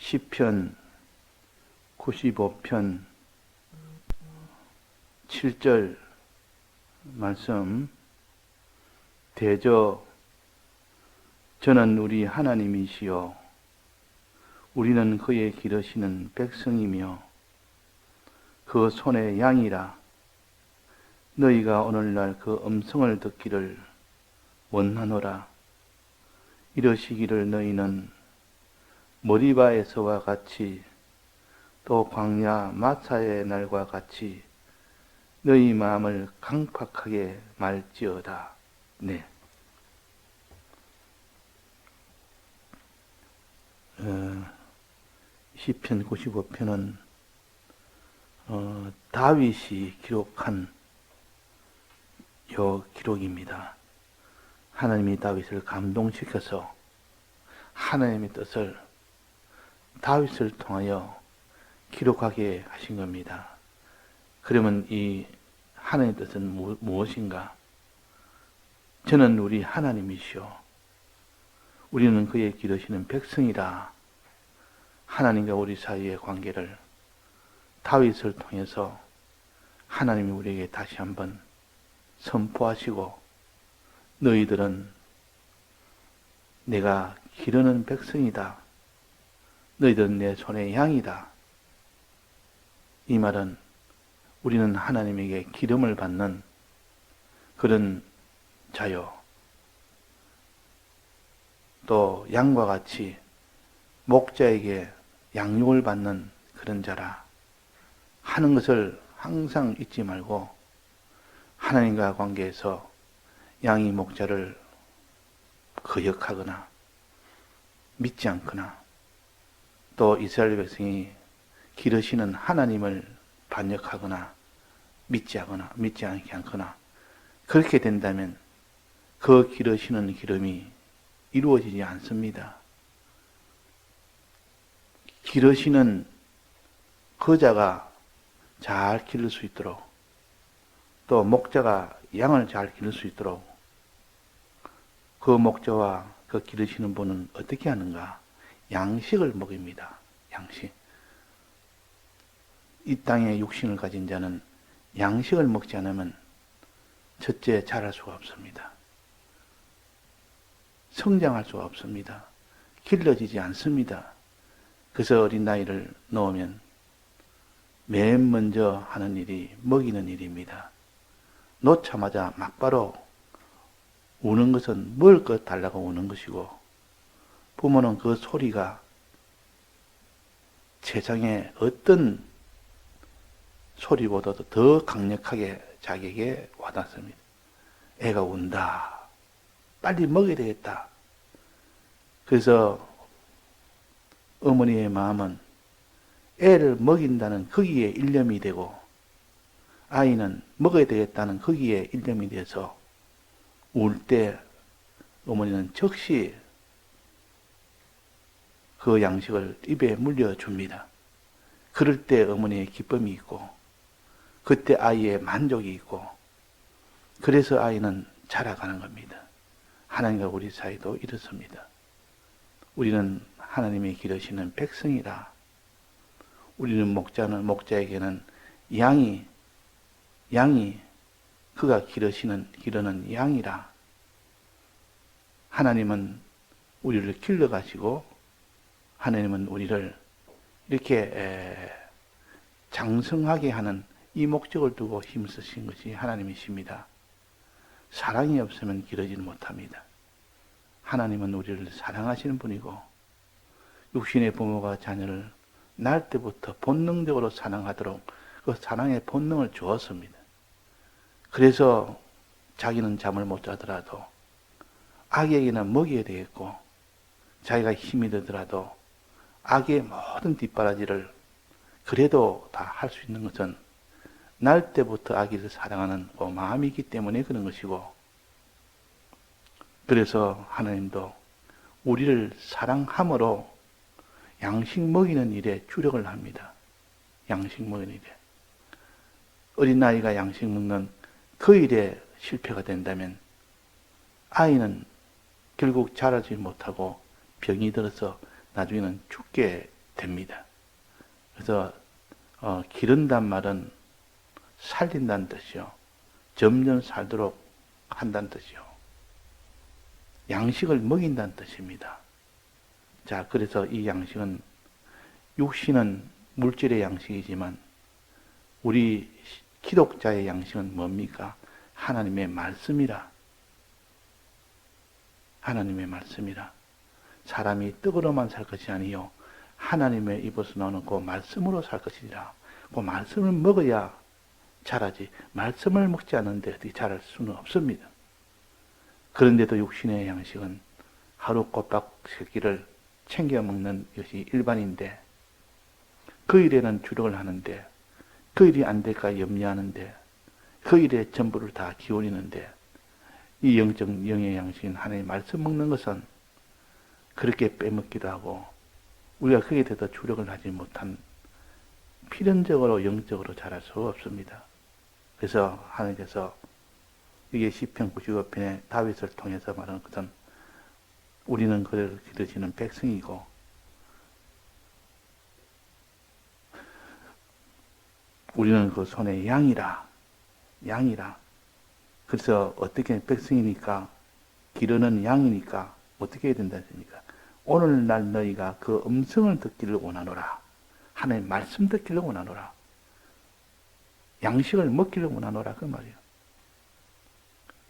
시편 95편 7절 말씀. 대저 저는 우리 하나님이시요 우리는 그의 기르시는 백성이며 그 손의 양이라. 너희가 오늘날 그 음성을 듣기를 원하노라. 이러시기를 너희는 머리바에서와 같이 또 광야 마사의 날과 같이 너희 마음을 강팍하게 말지어다. 네. 시편 95편은 다윗이 기록한 요 기록입니다. 하나님이 다윗을 감동시켜서 하나님의 뜻을 다윗을 통하여 기록하게 하신 겁니다. 그러면 이 하나님의 뜻은 무엇인가? 저는 우리 하나님이시오. 우리는 그의 기르시는 백성이라. 하나님과 우리 사이의 관계를 다윗을 통해서 하나님이 우리에게 다시 한번 선포하시고, 너희들은 내가 기르는 백성이다. 너희들은 내 손의 양이다. 이 말은 우리는 하나님에게 기름을 받는 그런 자요. 또 양과 같이 목자에게 양육을 받는 그런 자라 하는 것을 항상 잊지 말고, 하나님과 관계에서 양이 목자를 거역하거나 믿지 않거나, 또 이스라엘 백성이 기르시는 하나님을 반역하거나 믿지 않게 하거나, 그렇게 된다면 그 기르시는 기름이 이루어지지 않습니다. 기르시는 그 자가 잘 기를 수 있도록, 또 목자가 양을 잘 기를 수 있도록 그 목자와 그 기르시는 분은 어떻게 하는가? 양식을 먹입니다. 양식. 이 땅에 육신을 가진 자는 양식을 먹지 않으면 첫째 자랄 수가 없습니다. 성장할 수가 없습니다. 길러지지 않습니다. 그래서 어린 나이를 놓으면 맨 먼저 하는 일이 먹이는 일입니다. 놓자마자 막바로 우는 것은 먹을 것 달라고 우는 것이고, 부모는 그 소리가 세상에 어떤 소리보다도 더 강력하게 자기에게 와닿습니다. 애가 운다. 빨리 먹여야 되겠다. 그래서 어머니의 마음은 애를 먹인다는 거기에 일념이 되고, 아이는 먹어야 되겠다는 거기에 일념이 돼서 울 때 어머니는 즉시 그 양식을 입에 물려줍니다. 그럴 때 어머니의 기쁨이 있고, 그때 아이의 만족이 있고, 그래서 아이는 자라가는 겁니다. 하나님과 우리 사이도 이렇습니다. 우리는 하나님이 기르시는 백성이라. 우리는 목자에게는 양이 그가 기르는 양이라. 하나님은 우리를 길러가시고, 하나님은 우리를 이렇게 장성하게 하는 이 목적을 두고 힘쓰신 것이 하나님이십니다. 사랑이 없으면 기르지는 못합니다. 하나님은 우리를 사랑하시는 분이고, 육신의 부모가 자녀를 낳을 때부터 본능적으로 사랑하도록 그 사랑의 본능을 주었습니다. 그래서 자기는 잠을 못 자더라도 아기에게는 먹여야 되겠고, 자기가 힘이 들더라도 아기의 모든 뒷바라지를 그래도 다 할 수 있는 것은 날 때부터 아기를 사랑하는 그 마음이기 때문에 그런 것이고, 그래서 하나님도 우리를 사랑함으로 양식 먹이는 일에 주력을 합니다. 양식 먹이는 일에. 어린아이가 양식 먹는 그 일에 실패가 된다면 아이는 결국 자라지 못하고 병이 들어서 나중에는 죽게 됩니다. 그래서 기른단 말은 살린다는 뜻이요. 점점 살도록 한다는 뜻이요. 양식을 먹인다는 뜻입니다. 자, 그래서 이 양식은, 육신은 물질의 양식이지만 우리 기독자의 양식은 뭡니까? 하나님의 말씀이라. 하나님의 말씀이라. 사람이 떡으로만 살 것이 아니요 하나님의 입에서 나오는 그 말씀으로 살 것이라. 그 말씀을 먹어야 자라지, 말씀을 먹지 않는데 어떻게 자랄 수는 없습니다. 그런데도 육신의 양식은 하루 꼬박 새끼를 챙겨 먹는 것이 일반인데, 그 일에는 주력을 하는데, 그 일이 안 될까 염려하는데, 그 일에 전부를 다 기울이는데, 이 영의 양식인 하나님의 말씀 먹는 것은 그렇게 빼먹기도 하고, 우리가 거기에 대해서 주력을 하지 못한, 필연적으로 영적으로 자랄 수가 없습니다. 그래서 하나님께서 이게 시편 95편의 다윗을 통해서 말하는 것은, 우리는 그를 기르시는 백성이고 우리는 그 손의 양이라. 그래서 어떻게 백성이니까, 기르는 양이니까 어떻게 해야 된다 했습니까? 오늘날 너희가 그 음성을 듣기를 원하노라. 하나님의 말씀 듣기를 원하노라. 양식을 먹기를 원하노라, 그 말이에요.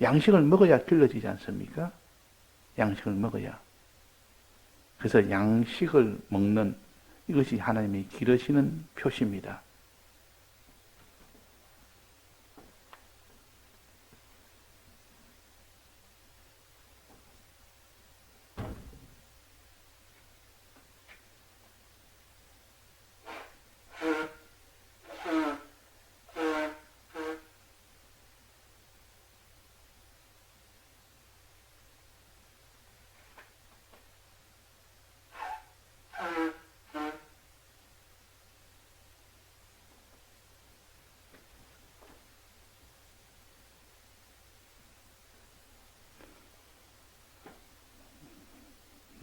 양식을 먹어야 길러지지 않습니까? 양식을 먹어야. 그래서 양식을 먹는, 이것이 하나님이 기르시는 표시입니다.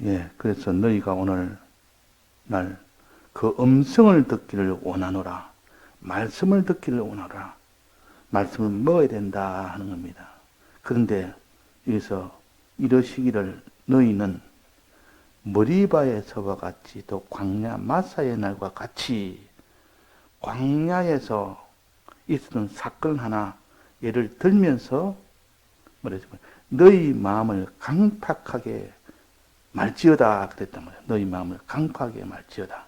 예, 그래서 너희가 오늘 날 그 음성을 듣기를 원하노라. 말씀을 듣기를 원하노라. 말씀을 먹어야 된다 하는 겁니다. 그런데 여기서 이러시기를, 너희는 머리바에서와 같이, 또 광야 마사의 날과 같이, 광야에서 있었던 사건 하나 예를 들면서 뭐랬죠? 너희 마음을 강팍하게 말지어다 그랬단 말이에요. 너희 마음을 강팍하게 말지어다.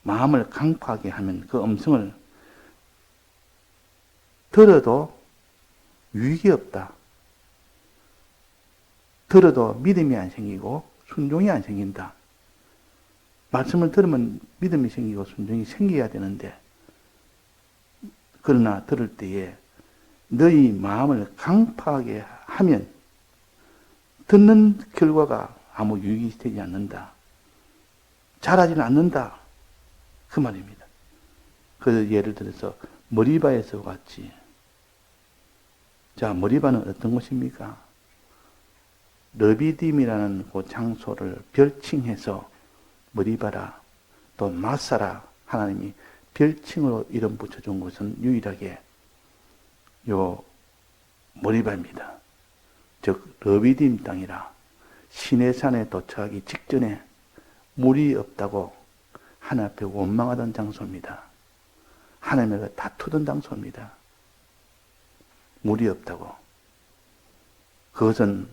마음을 강팍하게 하면 그 음성을 들어도 유익이 없다. 들어도 믿음이 안 생기고 순종이 안 생긴다. 말씀을 들으면 믿음이 생기고 순종이 생겨야 되는데, 그러나 들을 때에 너희 마음을 강팍하게 하면 듣는 결과가 아무 유익이 되지 않는다. 자라지는 않는다. 그 말입니다. 그 예를 들어서 머리바에서 같이. 자, 머리바는 어떤 곳입니까? 르비딤이라는 그 장소를 별칭해서 머리바라, 또 마사라, 하나님이 별칭으로 이름 붙여준 것은 유일하게 요 머리바입니다. 즉 르비딤 땅이라. 시내산에 도착하기 직전에 물이 없다고 하나님 앞에 원망하던 장소입니다. 하나님과 다투던 장소입니다. 물이 없다고. 그것은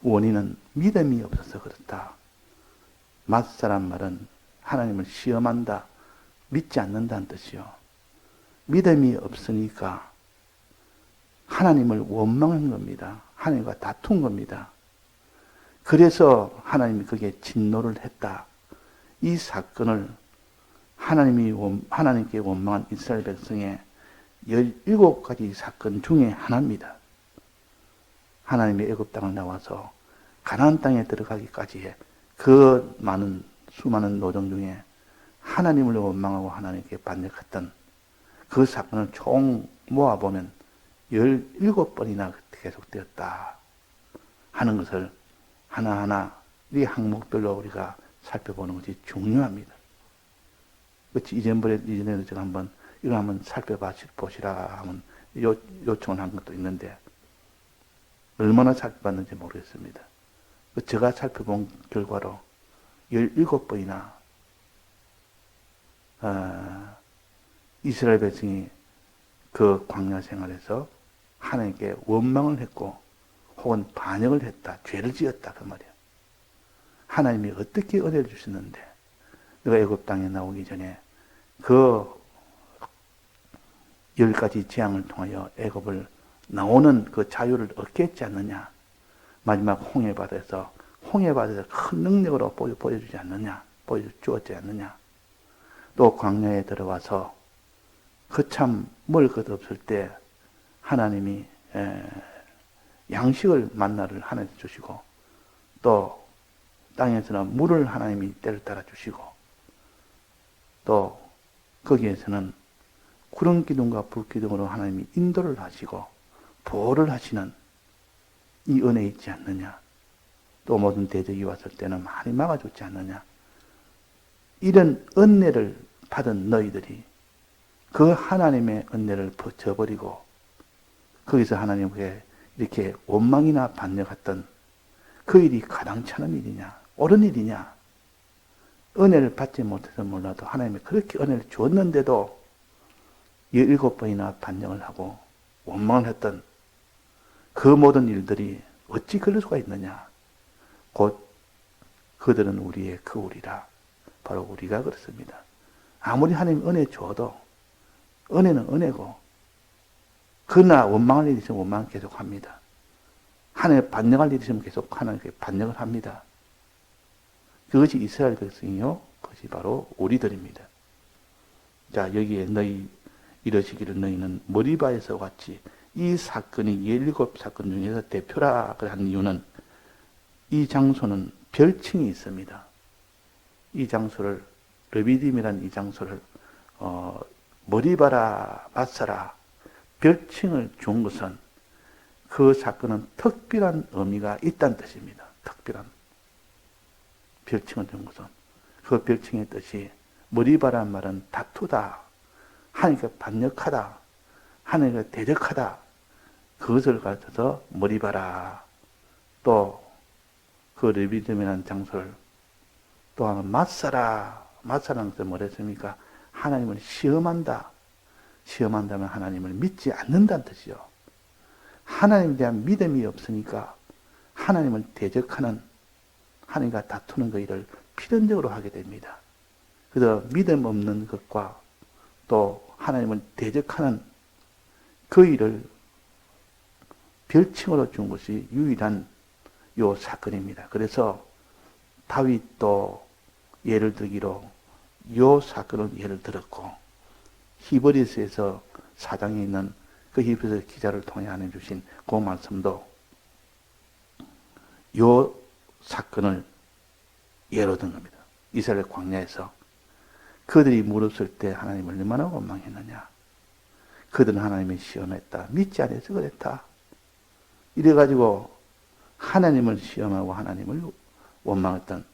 원인은 믿음이 없어서 그렇다. 맞사란 말은 하나님을 시험한다, 믿지 않는다는 뜻이요. 믿음이 없으니까 하나님을 원망한 겁니다. 하나님과 다툰 겁니다. 그래서 하나님이 그게 진노를 했다. 이 사건을 하나님께 원망한 이스라엘 백성의 17가지 사건 중에 하나입니다. 하나님이 애굽 땅을 나와서 가나안 땅에 들어가기까지 해 그 많은 수많은 노정 중에 하나님을 원망하고 하나님께 반역했던 그 사건을 총 모아보면 17번이나 계속되었다 하는 것을 하나하나 이 항목별로 우리가 살펴보는 것이 중요합니다. 그렇지, 이전에도 제가 이거 한번 살펴보시라 하면 요청을 한 것도 있는데, 얼마나 살펴봤는지 모르겠습니다. 제가 살펴본 결과로 17번이나, 이스라엘 백성이 그 광야 생활에서 하나님께 원망을 했고, 혹은 반역을 했다, 죄를 지었다, 그 말이에요. 하나님이 어떻게 은혜를 주셨는데, 내가 애굽 땅에 나오기 전에 그 10가지 재앙을 통하여 애굽을 나오는 그 자유를 얻게 했지 않느냐. 마지막 홍해바다에서 큰 능력으로 보여주지 않느냐. 보여주었지 않느냐. 또 광야에 들어와서 참 먹을 것 없을 때 하나님이 양식을 만나를 하나님께 주시고, 또 땅에서는 물을 하나님이 때를 따라 주시고, 또 거기에서는 구름 기둥과 불 기둥으로 하나님이 인도를 하시고 보호를 하시는 이 은혜 있지 않느냐. 또 모든 대적이 왔을 때는 많이 막아줬지 않느냐. 이런 은혜를 받은 너희들이 그 하나님의 은혜를 저버리고 거기서 하나님께 이렇게 원망이나 반역했던 그 일이 가당찮은 일이냐, 옳은 일이냐. 은혜를 받지 못해서 몰라도 하나님이 그렇게 은혜를 주었는데도 17번이나 반역을 하고 원망을 했던 그 모든 일들이 어찌 그럴 수가 있느냐. 곧 그들은 우리의 그 우리라. 바로 우리가 그렇습니다. 아무리 하나님 은혜 줘도 은혜는 은혜고, 그러나 원망할 일이 있으면 원망을 계속합니다. 하나님 반역할 일이 있으면 계속 하나님께 반역을 합니다. 그것이 이스라엘 백성이요, 그것이 바로 우리들입니다. 자, 여기에 너희 이러시기를 너희는 머리바에서 같이, 이 사건이 17사건 중에서 대표라 한 이유는 이 장소는 별칭이 있습니다. 이 장소를, 르비딤이라는 이 장소를 머리바라 마사라 별칭을 준 것은 그 사건은 특별한 의미가 있다는 뜻입니다. 특별한 별칭을 준 것은 그 별칭의 뜻이, 머리바라는 말은 다투다, 하나님께 반역하다, 하나님께 대적하다, 그것을 가르쳐서 머리바라. 또 그 르비딤이라는 장소를 또 하면 마사라. 마사라는 것은 뭐랬습니까? 하나님을 시험한다. 시험한다면 하나님을 믿지 않는다는 뜻이요. 하나님에 대한 믿음이 없으니까 하나님을 대적하는, 하나님과 다투는 그 일을 필연적으로 하게 됩니다. 그래서 믿음 없는 것과 또 하나님을 대적하는 그 일을 별칭으로 준 것이 유일한 요 사건입니다. 그래서 다윗도 예를 들기로 요 사건을 예를 들었고, 히브리서에서 4장에 있는 그 히브리서 기자를 통해 하나님 주신 그 말씀도 요 사건을 예로 든 겁니다. 이스라엘 광야에서 그들이 물었을 때 하나님을 얼마나 원망했느냐. 그들은 하나님을 시험했다. 믿지 않아서 그랬다. 이래가지고 하나님을 시험하고 하나님을 원망했던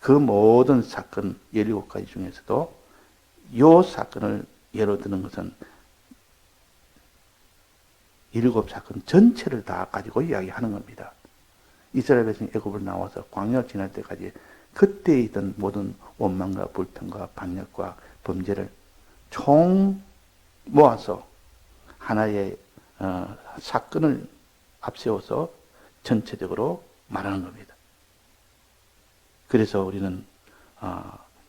그 모든 사건 17가지 중에서도 이 사건을 예로 드는 것은 7사건 전체를 다 가지고 이야기하는 겁니다. 이스라엘 백성이 애굽을 나와서 광야를 지날 때까지 그때 있던 모든 원망과 불평과 반역과 범죄를 총 모아서 하나의 사건을 앞세워서 전체적으로 말하는 겁니다. 그래서 우리는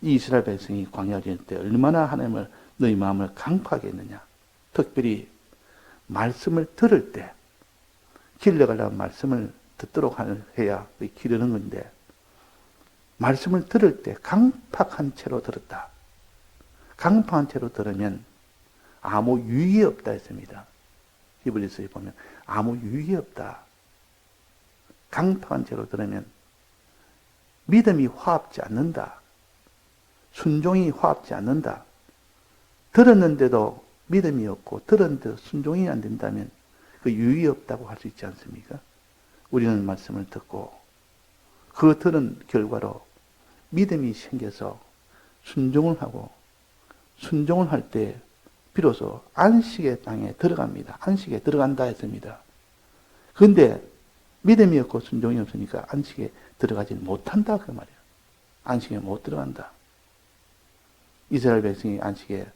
이 이스라엘 백성이 광야를 지낼 때 얼마나 하나님을 너희 마음을 강팍하게 했느냐. 특별히 말씀을 들을 때, 길러가려면 말씀을 듣도록 해야 기르는 건데, 말씀을 들을 때 강팍한 채로 들었다. 강팍한 채로 들으면 아무 유익이 없다 했습니다. 히브리서에 보면 아무 유익이 없다. 강팍한 채로 들으면 믿음이 화합지 않는다. 순종이 화합지 않는다. 들었는데도 믿음이 없고 들었는데도 순종이 안 된다면 그 유익이 없다고 할 수 있지 않습니까? 우리는 말씀을 듣고 그 들은 결과로 믿음이 생겨서 순종을 하고 순종을 할 때 비로소 안식의 땅에 들어갑니다. 안식에 들어간다 했습니다. 그런데 믿음이 없고 순종이 없으니까 안식에 들어가지 못한다 그 말이에요. 안식에 못 들어간다. 이스라엘 백성이 안식에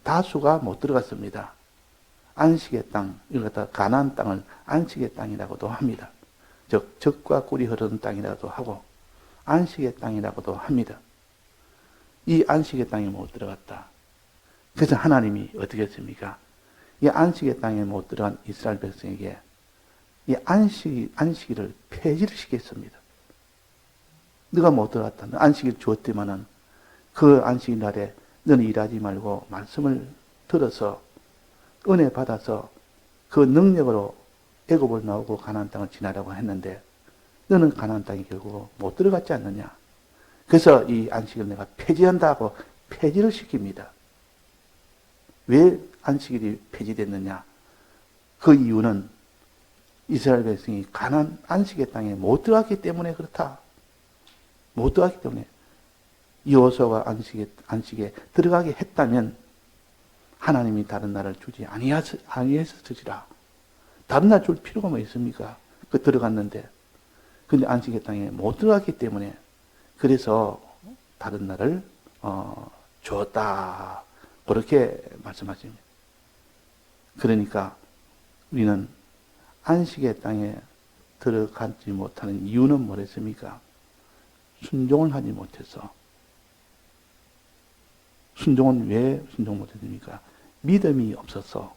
다수가 못 들어갔습니다. 안식의 땅, 이걸 갖다 가나안 땅을 안식의 땅이라고도 합니다. 즉 젖과 꿀이 흐르는 땅이라고도 하고 안식의 땅이라고도 합니다. 이 안식의 땅에 못 들어갔다. 그래서 하나님이 어떻게 했습니까? 이 안식의 땅에 못 들어간 이스라엘 백성에게 이 안식일을 폐지를 시켰습니다. 너가 못 들어갔다. 너 안식일 주었지만은 그 안식일 날에 너는 일하지 말고 말씀을 들어서 은혜 받아서 그 능력으로 애굽을 나오고 가나안 땅을 지나라고 했는데 너는 가나안 땅에 결국 못 들어갔지 않느냐. 그래서 이 안식일을 내가 폐지한다고 폐지를 시킵니다. 왜 안식일이 폐지됐느냐? 그 이유는 이스라엘 백성이 가나안 안식의 땅에 못 들어갔기 때문에 그렇다. 못 들어갔기 때문에 여호수아가 안식에 들어가게 했다면 하나님이 다른 날을 주지 아니했으리라. 다른 날 줄 필요가 뭐 있습니까? 그 들어갔는데. 근데 안식의 땅에 못 들어갔기 때문에 그래서 다른 날을 주었다. 그렇게 말씀하십니다. 그러니까 우리는 안식의 땅에 들어가지 못하는 이유는 뭐랬습니까? 순종을 하지 못해서. 순종은 왜 순종 못했습니까? 믿음이 없어서.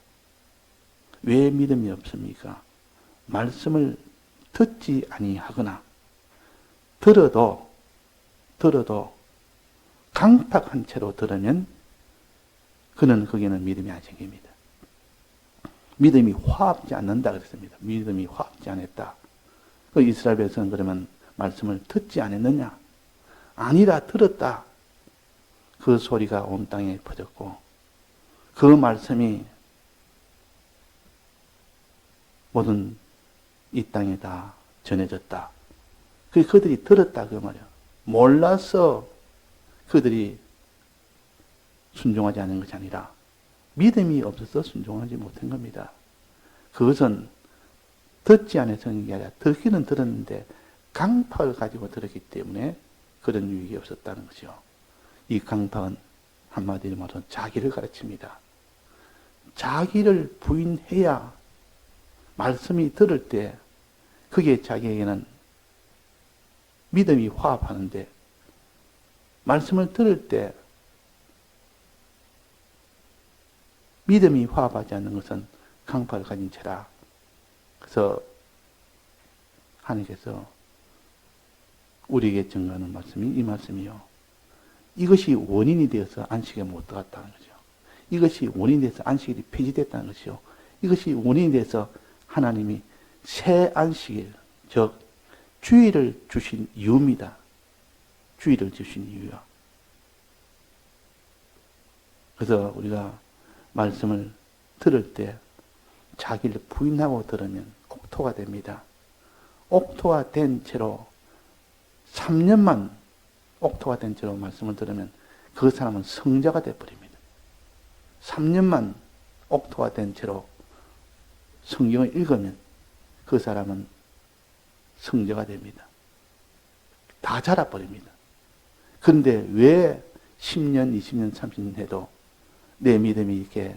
왜 믿음이 없습니까? 말씀을 듣지 아니하거나 들어도 강팍한 채로 들으면 그는 거기는 믿음이 안 생깁니다. 믿음이 화합지 않는다 그랬습니다. 믿음이 화합지 않았다. 그 이스라엘 백성은 그러면 말씀을 듣지 않았느냐? 아니라 들었다. 그 소리가 온 땅에 퍼졌고 그 말씀이 모든 이 땅에 다 전해졌다. 그들이 들었다 그 말이야. 몰라서 그들이 순종하지 않은 것이 아니라 믿음이 없어서 순종하지 못한 겁니다. 그것은 듣지 않아서는 게 아니라 듣기는 들었는데 강팍을 가지고 들었기 때문에 그런 유익이 없었다는 것이요. 이 강팍은 한마디로 말하면 자기를 가르칩니다. 자기를 부인해야 말씀이 들을 때 그게 자기에게는 믿음이 화합하는데 말씀을 들을 때 믿음이 화합하지 않는 것은 강팍을 가진 채라. 그래서 하나님께서 우리에게 증거하는 말씀이 이 말씀이요. 이것이 원인이 되어서 안식에 못 들어갔다는 거죠. 이것이 원인이 돼서 안식일이 폐지됐다는 것이요. 이것이 원인이 돼서 하나님이 새 안식일, 즉 주일을 주신 이유입니다. 주일을 주신 이유요. 그래서 우리가 말씀을 들을 때 자기를 부인하고 들으면 옥토가 됩니다. 옥토가 된 채로 3년만 옥토가 된 채로 말씀을 들으면 그 사람은 성자가 되어버립니다. 3년만 옥토가 된 채로 성경을 읽으면 그 사람은 성자가 됩니다. 다 자라버립니다. 그런데 왜 10년, 20년, 30년 해도 내 믿음이 이렇게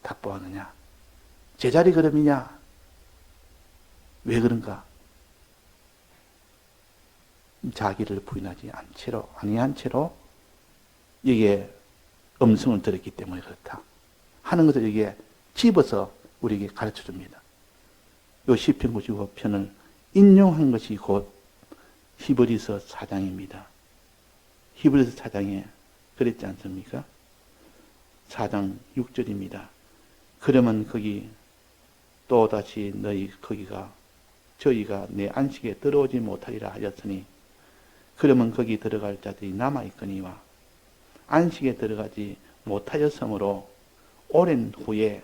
답보하느냐? 제자리 걸음이냐? 왜 그런가? 자기를 부인하지 아니한 채로 이게 음성을 들었기 때문에 그렇다 하는 것을 이게 집어서 우리에게 가르쳐 줍니다. 요 시편 95편을 인용한 것이 곧 히브리서 4장입니다. 히브리서 4장에 그랬지 않습니까? 4장 6절입니다. 그러면 거기 또다시 저희가 내 안식에 들어오지 못하리라 하였으니 그러면 거기 들어갈 자들이 남아있거니와 안식에 들어가지 못하였으므로 오랜 후에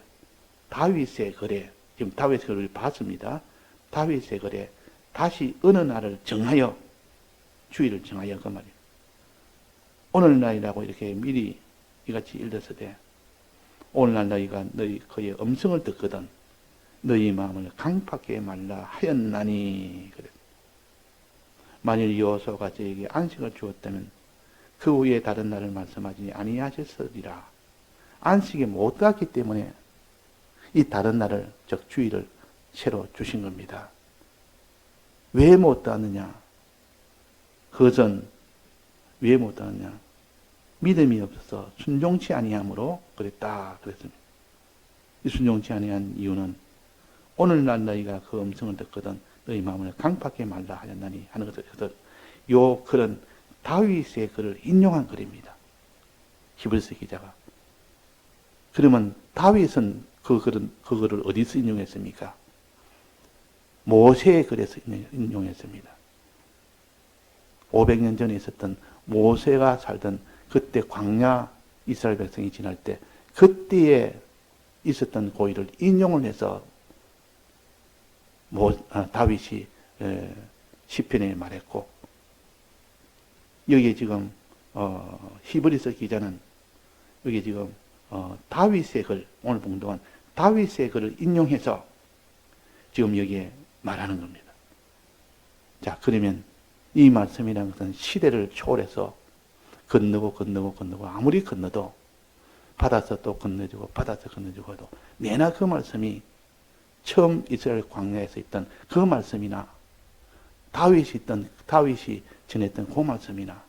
다윗의 글에 지금 다윗의 글을 봤습니다. 다윗의 글에 다시 어느 날을 정하여 주일을 정하여 그 말이에요. 오늘날이라고 이렇게 미리 이같이 일렀으되 오늘날 너희가 너희 그의 음성을 듣거든 너희 마음을 강팍하게 말라 하였나니. 그래. 만일 여호수아가 저에게 안식을 주었다면 그 후에 다른 날을 말씀하지 아니하셨으리라. 안식이 못 갔기 때문에 이 다른 날을, 즉 주일을 새로 주신 겁니다. 왜 못 따느냐? 그것은 왜 못 따느냐? 믿음이 없어서 순종치 아니함으로 그랬다 그랬습니다. 이 순종치 아니한 이유는 오늘날 너희가 그 음성을 듣거든 너희 마음을 강팍하게 말라 하였나니 하는 것을 요 글은 다윗의 글을 인용한 글입니다. 히브리서 기자가. 그러면 다윗은 그 글을 어디서 인용했습니까? 모세의 글에서 인용했습니다. 500년 전에 있었던 모세가 살던 그때 광야 이스라엘 백성이 지날 때 그때에 있었던 고의를 인용을 해서 다윗이 시편에 말했고, 여기에 지금 히브리서 기자는 여기 지금 다윗의 글, 오늘 본 동안 다윗의 글을 인용해서 지금 여기에 말하는 겁니다. 자, 그러면 이 말씀이라는 것은 시대를 초월해서 건너고 아무리 건너도 받아서 또 건너주고 받아서 건너주고도 내나 그 말씀이 처음 이스라엘 광야에서 있던 그 말씀이나 다윗이 전했던 그 말씀이나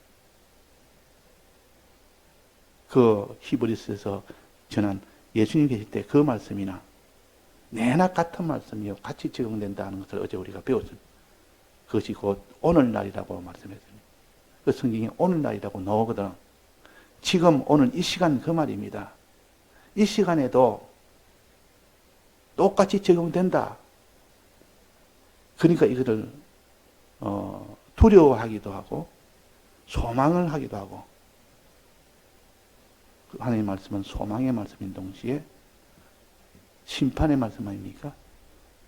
그 히브리서에서 전한 예수님 계실 때 그 말씀이나 내나 같은 말씀이요 같이 적용된다는 것을 어제 우리가 배웠습니다. 그것이 곧 오늘날이라고 말씀했습니다. 그 성경에 오늘날이라고 나오거든. 지금 오늘 이 시간 그 말입니다. 이 시간에도 똑같이 적용된다. 그러니까 이거를 두려워하기도 하고 소망을 하기도 하고, 하나님의 말씀은 소망의 말씀인 동시에 심판의 말씀 아닙니까?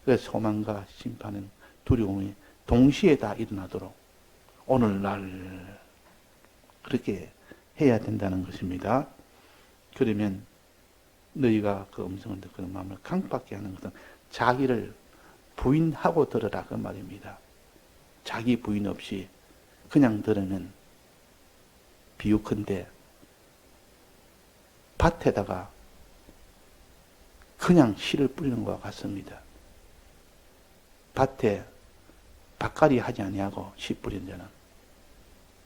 그래서 소망과 심판은 두려움이 동시에 다 일어나도록 오늘날 그렇게 해야 된다는 것입니다. 그러면 너희가 그 음성을 듣고 마음을 강팍하게 하는 것은 자기를 부인하고 들으라 그 말입니다. 자기 부인 없이 그냥 들으면 비유컨대 밭에다가 그냥 씨를 뿌리는 것과 같습니다. 밭에 밭갈이 하지 아니하고 씨 뿌리는 자는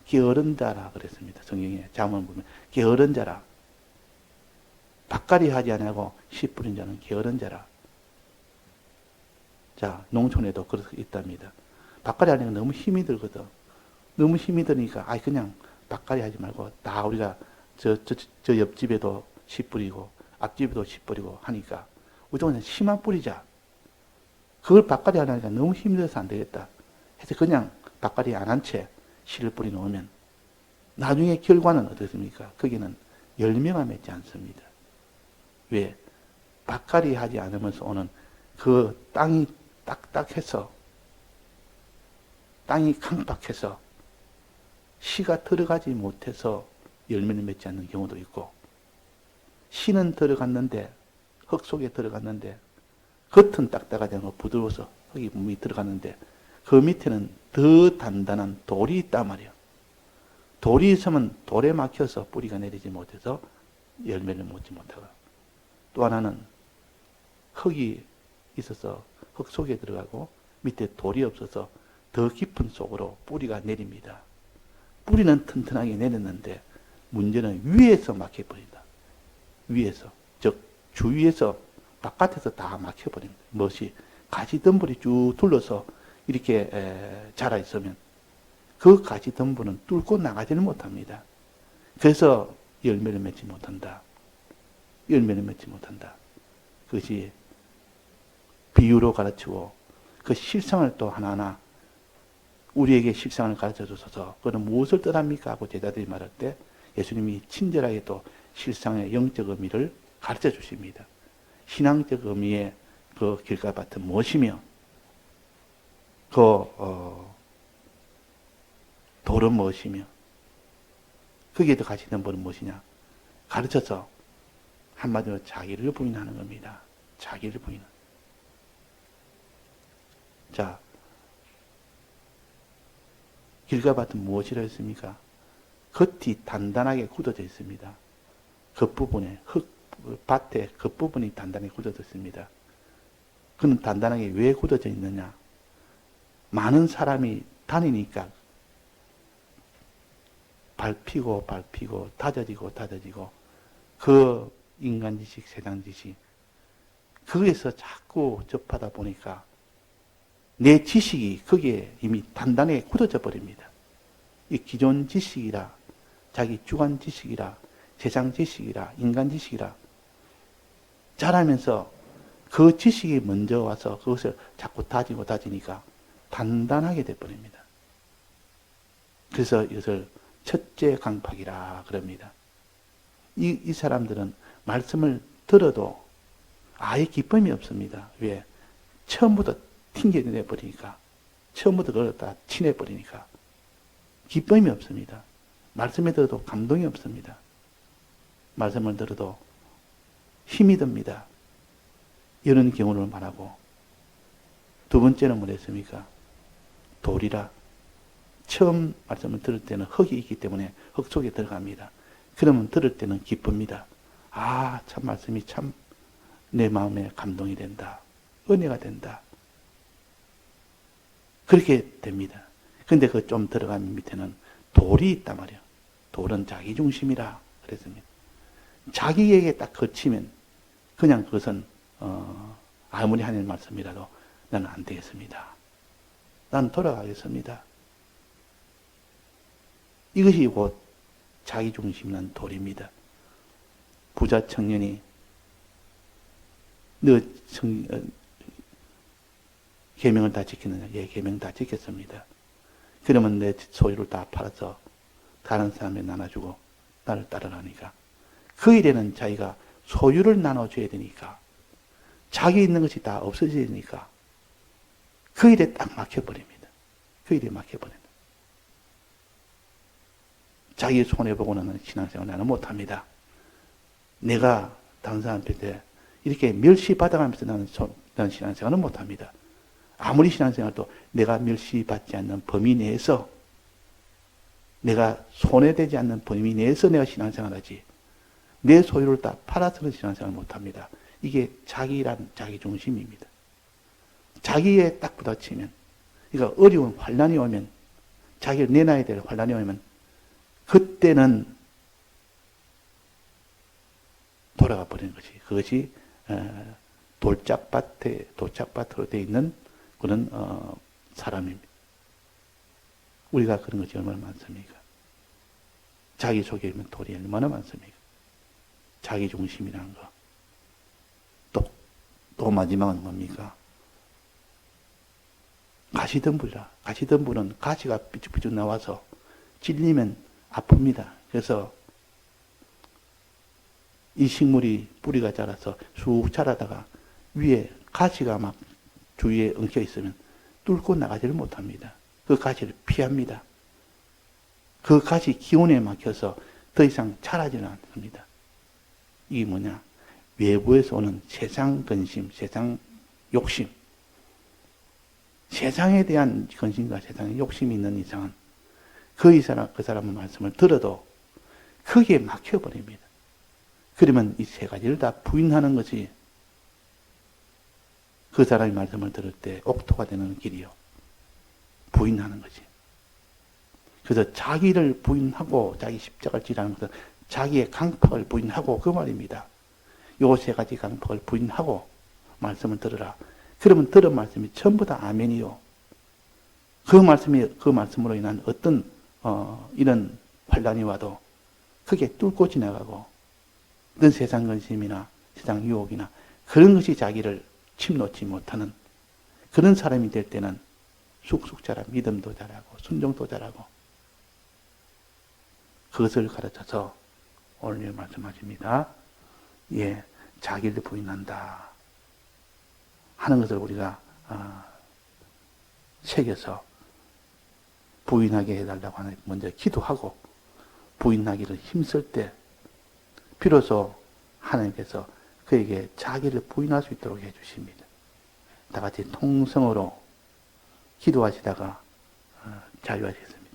게으른 자라 그랬습니다. 성경에 잠언 보면 게으른 자라. 밭갈이 하지 아니하고 씨 뿌린 자는 게으른 자라. 자, 농촌에도 그렇게 있답니다. 밭갈이 하니까 너무 힘이 들거든. 너무 힘이 드니까 그냥 밭갈이 하지 말고 다 우리가 저 옆집에도 씨 뿌리고 앞집에도 씨 뿌리고 하니까 우리 좀 씨만 뿌리자. 그걸 밭갈이 하니까 너무 힘들어서 안 되겠다 해서 그냥 밭갈이 안 한 채 씨를 뿌리 놓으면 나중에 결과는 어떻습니까? 거기는 열매가 맺지 않습니다. 왜? 밭갈이 하지 않으면서 오는 그 땅이 딱딱해서, 땅이 강박해서 씨가 들어가지 못해서 열매를 맺지 않는 경우도 있고, 씨는 들어갔는데, 흙 속에 들어갔는데 겉은 딱딱하지 않고 부드러워서 흙이 몸이 들어갔는데 그 밑에는 더 단단한 돌이 있단 말이에요. 돌이 있으면 돌에 막혀서 뿌리가 내리지 못해서 열매를 맺지 못하고, 또 하나는 흙이 있어서 흙 속에 들어가고 밑에 돌이 없어서 더 깊은 속으로 뿌리가 내립니다. 뿌리는 튼튼하게 내렸는데 문제는 위에서 막혀버린다. 위에서, 즉 주위에서, 바깥에서 다 막혀버립니다. 무엇이? 가시덤불이 쭉 둘러서 이렇게 자라 있으면 그 가시덤불은 뚫고 나가지는 못합니다. 그래서 열매를 맺지 못한다. 열매를 맺지 못한다. 그것이 비유로 가르치고 그 실상을 또 하나하나 우리에게 실상을 가르쳐 주셔서 그는 무엇을 뜻합니까? 하고 제자들이 말할 때 예수님이 친절하게 또 실상의 영적 의미를 가르쳐 주십니다. 신앙적 의미의 그 길가밭은 무엇이며 돌은 무엇이며 거기에도 가시는 분은 무엇이냐? 가르쳐서 한마디로 자기를 부인하는 겁니다. 자기를 부인하는. 자, 길가밭은 무엇이라 했습니까? 겉이 단단하게 굳어져 있습니다. 겉부분에, 밭의 겉부분이 단단하게 굳어져 있습니다. 그는 단단하게 왜 굳어져 있느냐? 많은 사람이 다니니까 밟히고 다져지고 그 인간 지식, 세상 지식 거기에서 자꾸 접하다 보니까 내 지식이 거기에 이미 단단하게 굳어져 버립니다. 이 기존 지식이라, 자기 주관 지식이라, 세상 지식이라, 인간 지식이라 자라면서 그 지식이 먼저 와서 그것을 자꾸 다지니까 단단하게 돼버립니다. 그래서 이것을 첫째 강팍이라 그럽니다. 이 사람들은 말씀을 들어도 아예 기쁨이 없습니다. 왜? 처음부터 튕겨내버리니까, 처음부터 그걸 다 치내버리니까 기쁨이 없습니다. 말씀에 들어도 감동이 없습니다. 말씀을 들어도 힘이 듭니다. 이런 경우를 말하고, 두 번째는 뭐랬습니까? 돌이라. 처음 말씀을 들을 때는 흙이 있기 때문에 흙 속에 들어갑니다. 그러면 들을 때는 기쁩니다. 아, 참 말씀이 참 내 마음에 감동이 된다. 은혜가 된다. 그렇게 됩니다. 근데 그 좀 들어가면 밑에는 돌이 있단 말이에요. 돌은 자기중심이라 그랬습니다. 자기에게 딱 거치면 그냥 그것은 아무리 하는 말씀이라도 나는 안 되겠습니다. 나는 돌아가겠습니다. 이것이 곧 자기중심이란 돌입니다. 부자 청년이 너 계명을 다 지키느냐? 예, 계명 다 지켰습니다. 그러면 내 소유를 다 팔아서 다른 사람에 나눠주고 나를 따르라니까. 그 일에는 자기가 소유를 나눠줘야 되니까, 자기 있는 것이 다 없어져야 되니까 그 일에 딱 막혀버립니다. 그 일에 막혀버립니다. 자기 손해보고는 신앙생활 나는 못합니다. 내가 다른 사람한테 이렇게 멸시받아가면서 나는 신앙생활은 못합니다. 아무리 신앙생활도 내가 멸시받지 않는 범위 내에서, 내가 손해되지 않는 범위 내에서 내가 신앙생활하지, 내 소유를 다 팔아서는 신앙생활을 못합니다. 이게 자기란 자기중심입니다. 자기에 딱 부딪히면, 그러니까 어려운 환난이 오면, 자기를 내놔야 될 환난이 오면 그때는 돌아가 버리는 것이, 그것이 돌짝밭으로 되어 있는 그런 사람입니다. 우리가 그런 것이 얼마나 많습니까? 자기 속에 있는 돌이 얼마나 많습니까? 자기 중심이라는 거. 또 마지막은 뭡니까? 가시덤불이라. 가시덤불은 가시가 삐죽삐죽 나와서 찔리면 아픕니다. 그래서 이 식물이 뿌리가 자라서 쑥 자라다가 위에 가시가 막 주위에 엉켜 있으면 뚫고 나가지를 못합니다. 그 가시를 피합니다. 그 가시 기운에 막혀서 더 이상 자라지는 않습니다. 이게 뭐냐? 외부에서 오는 세상 근심, 세상 욕심. 세상에 대한 근심과 세상에 욕심이 있는 이상은 그 사람의 말씀을 들어도 거기에 막혀버립니다. 그러면 이 세 가지를 다 부인하는 것이 그 사람의 말씀을 들을 때 옥토가 되는 길이요. 부인하는 것이. 그래서 자기를 부인하고 자기 십자가를 지라는 것은 자기의 강팍을 부인하고 그 말입니다. 요 세 가지 강팍을 부인하고 말씀을 들으라. 그러면 들은 말씀이 전부 다 아멘이요. 그 말씀으로 인한 어떤 이런 환란이 와도 크게 뚫고 지나가고, 어떤 세상 근심이나 세상 유혹이나 그런 것이 자기를 침놓지 못하는 그런 사람이 될 때는 쑥쑥 자라 믿음도 자라고 순종도 자라고, 그것을 가르쳐서 오늘 말씀하십니다. 예, 자기를 부인한다 하는 것을 우리가 새겨서 부인하게 해달라고 하는, 먼저 기도하고 부인하기를 힘쓸 때 비로소 하나님께서 그에게 자기를 부인할 수 있도록 해주십니다. 다 같이 통성으로 기도하시다가 자유하시겠습니다.